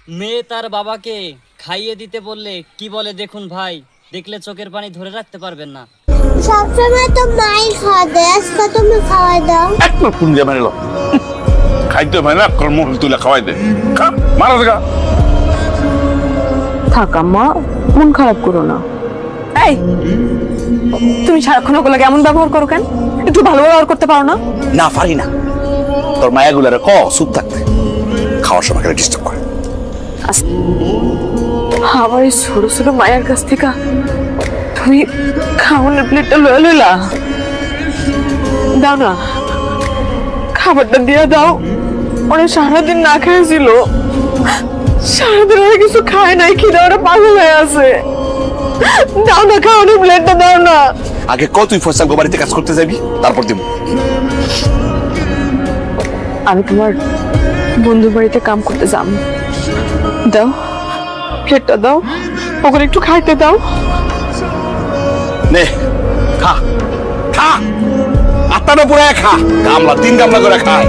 মেয়ে তার বাবাকে খাইয়ে দিতে বললে কি বলে দেখুন ভাই, দেখলে চোখের পানি ধরে রাখতে পারবেন না। সবসময় তো মাই খাওয়া দেয়, আজকে তুমি খাওয়াই দাও। এক মিনিট পুন যাবেন এলো খাইতে হয় না কর্ম তুলে খাওয়াই দে মারা দেখা থাক আম্মা, মন খারাপ করো না। এই তুমি সারাক্ষণ ওগুলো কেমন ব্যবহার করো কেন? একটু ভালো ব্যবহার করতে পারো না? না পারি না, তোর মায়াগুলারে চুপ থাকতে, খাওয়ার সময় ডিস্টার্ব করে। আমার এই ছোট ছোট মায়ের কাছ থেকে তুমি খাওয়ানোর প্লেটটা লয়ে লইলা। দাও না, খাবারটা দিয়ে দাও। ওরা সারাদিন না খেয়েছিল, সারাদিন ওরা কিছু খায় নাই, খিদে ওরা পাগল হয়ে আছে। দাও না, খাওয়ানোর প্লেটটা দাও না। আগে তুই ফয়সাল গো বাড়িতে কাজ করতে যাবি, তারপর দিব। আমি তোমার বন্ধুর বাড়িতে কাম করতে যাব। দাও প্লেটটা দাও, ওকে একটু খাইতে দাও। নে খা খা, আত্মাটা পুরো খা, গামলা 3 গামলা করে খায়।